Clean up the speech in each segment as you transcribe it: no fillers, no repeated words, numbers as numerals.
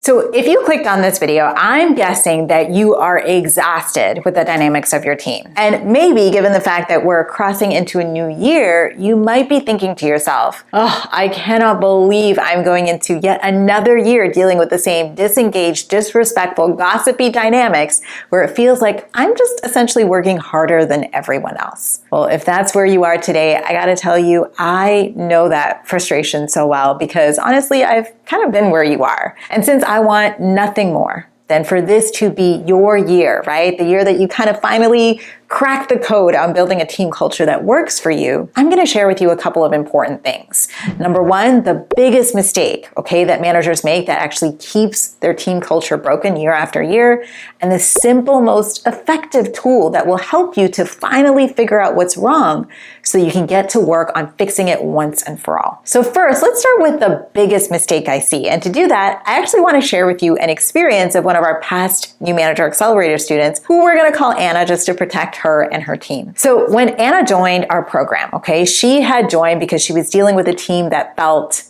So if you clicked on this video, I'm guessing that you are exhausted with the dynamics of your team. And maybe given the fact that we're crossing into a new year, you might be thinking to yourself, oh, I cannot believe I'm going into yet another year dealing with the same disengaged, disrespectful, gossipy dynamics where it feels like I'm just essentially working harder than everyone else. Well, if that's where you are today, I gotta tell you, I know that frustration so well because honestly, I've kind of been where you are. And since I want nothing more than for this to be your year, right? The year that you kind of finally crack the code on building a team culture that works for you, I'm gonna share with you a couple of important things. Number one, the biggest mistake, okay, that managers make that actually keeps their team culture broken year after year, and the simple, most effective tool that will help you to finally figure out what's wrong so you can get to work on fixing it once and for all. So first, let's start with the biggest mistake I see. And to do that, I actually wanna share with you an experience of one of our past New Manager Accelerator students, who we're gonna call Anna just to protect her and her team. So when Anna joined our program, okay, she had joined because she was dealing with a team that felt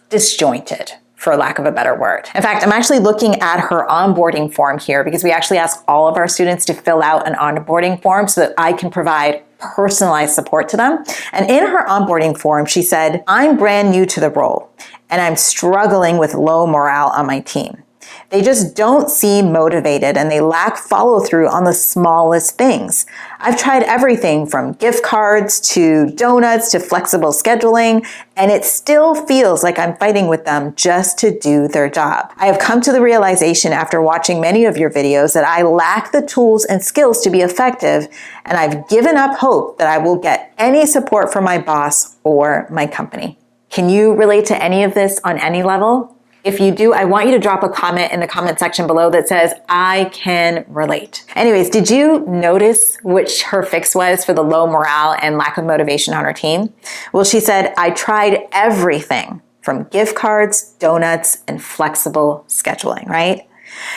disjointed, for lack of a better word. In fact, I'm actually looking at her onboarding form here because we actually ask all of our students to fill out an onboarding form so that I can provide personalized support to them. And in her onboarding form, she said, I'm brand new to the role and I'm struggling with low morale on my team. They just don't seem motivated and they lack follow through on the smallest things. I've tried everything from gift cards to donuts to flexible scheduling, and it still feels like I'm fighting with them just to do their job. I have come to the realization after watching many of your videos that I lack the tools and skills to be effective, and I've given up hope that I will get any support from my boss or my company. Can you relate to any of this on any level? If you do, I want you to drop a comment in the comment section below that says, I can relate. Anyways, did you notice which her fix was for the low morale and lack of motivation on her team? Well, she said, I tried everything from gift cards, donuts, and flexible scheduling, right?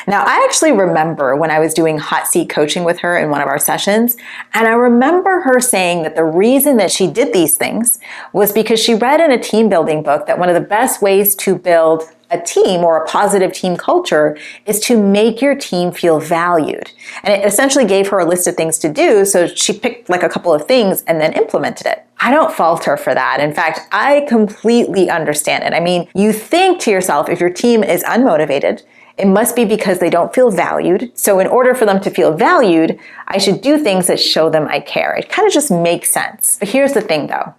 Now, I actually remember when I was doing hot seat coaching with her in one of our sessions, and I remember her saying that the reason that she did these things was because she read in a team building book that one of the best ways to build a team or a positive team culture is to make your team feel valued. And it essentially gave her a list of things to do, so she picked like a couple of things and then implemented it. I don't fault her for that. In fact, I completely understand it. I mean, you think to yourself, if your team is unmotivated, it must be because they don't feel valued. So in order for them to feel valued, I should do things that show them I care. It kind of just makes sense. But here's the thing though.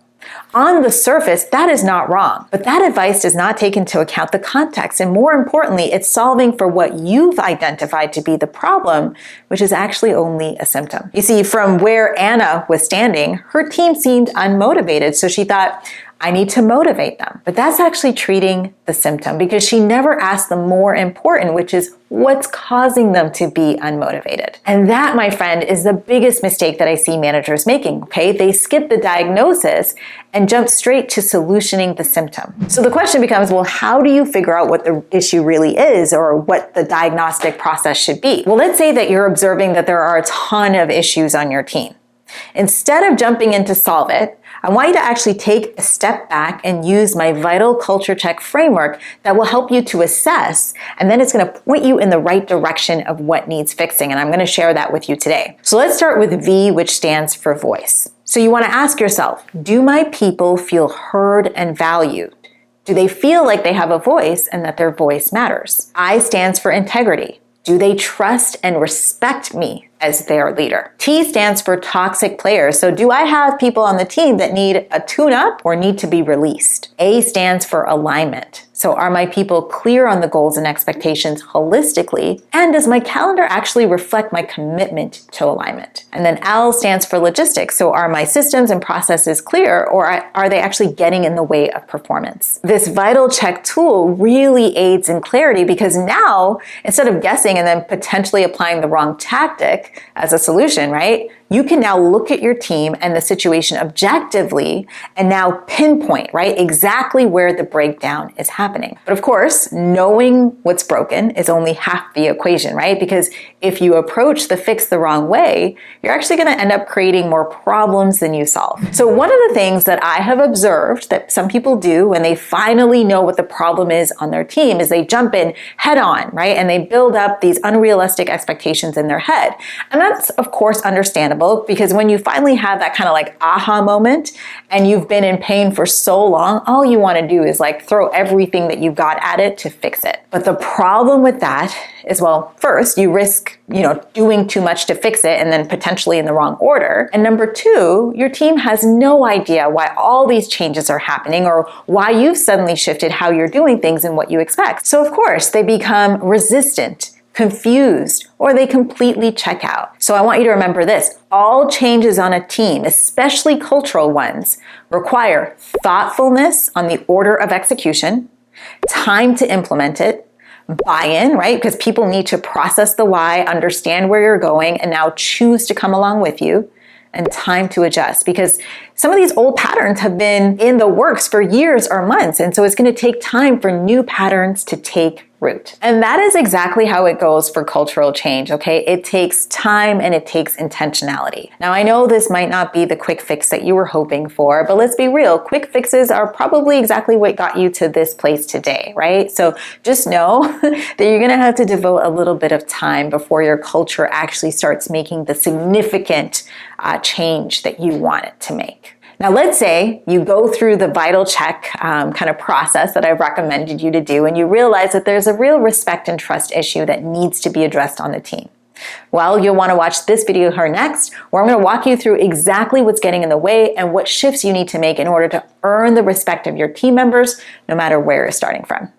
On the surface, that is not wrong, but that advice does not take into account the context. And more importantly, it's solving for what you've identified to be the problem, which is actually only a symptom. You see, from where Anna was standing, her team seemed unmotivated. So she thought, I need to motivate them. But that's actually treating the symptom because she never asked the more important, which is what's causing them to be unmotivated. And that, my friend, is the biggest mistake that I see managers making, okay? They skip the diagnosis and jump straight to solutioning the symptom. So the question becomes, well, how do you figure out what the issue really is or what the diagnostic process should be? Well, let's say that you're observing that there are a ton of issues on your team. Instead of jumping in to solve it, I want you to actually take a step back and use my Vital Culture Check framework that will help you to assess, and then it's going to point you in the right direction of what needs fixing, and I'm going to share that with you today. So let's start with V, which stands for voice. So you want to ask yourself, do my people feel heard and valued? Do they feel like they have a voice and that their voice matters? I stands for integrity. Do they trust and respect me as their leader? T stands for toxic players. So do I have people on the team that need a tune-up or need to be released? A stands for alignment. So are my people clear on the goals and expectations holistically? And does my calendar actually reflect my commitment to alignment? And then L stands for logistics. So are my systems and processes clear or are they actually getting in the way of performance? This Vital Check tool really aids in clarity because now, instead of guessing and then potentially applying the wrong tactic as a solution, right? you can now look at your team and the situation objectively and now pinpoint, right, exactly where the breakdown is happening. But of course, knowing what's broken is only half the equation, right? Because if you approach the fix the wrong way, you're actually going to end up creating more problems than you solve. So one of the things that I have observed that some people do when they finally know what the problem is on their team is they jump in head on, right? And they build up these unrealistic expectations in their head. And that's, of course, understandable because when you finally have that kind of like aha moment and you've been in pain for so long, all you want to do is like throw everything that you've got at it to fix it. But the problem with that is, well, first, you risk, doing too much to fix it and then potentially in the wrong order. And number two, your team has no idea why all these changes are happening or why you've suddenly shifted how you're doing things and what you expect. So of course, they become resistant, confused, or they completely check out. So I want you to remember this. All changes on a team, especially cultural ones, require thoughtfulness on the order of execution, time to implement it, buy-in, right? Because people need to process the why, understand where you're going, and now choose to come along with you, and time to adjust because some of these old patterns have been in the works for years or months. And so it's going to take time for new patterns to take root. And that is exactly how it goes for cultural change, okay? It takes time and it takes intentionality. Now, I know this might not be the quick fix that you were hoping for, but let's be real. Quick fixes are probably exactly what got you to this place today, right? So just know that you're going to have to devote a little bit of time before your culture actually starts making the significant change that you want it to make. Now, let's say you go through the vital check kind of process that I've recommended you to do, and you realize that there's a real respect and trust issue that needs to be addressed on the team. Well, you'll want to watch this video here next, where I'm going to walk you through exactly what's getting in the way and what shifts you need to make in order to earn the respect of your team members, no matter where you're starting from.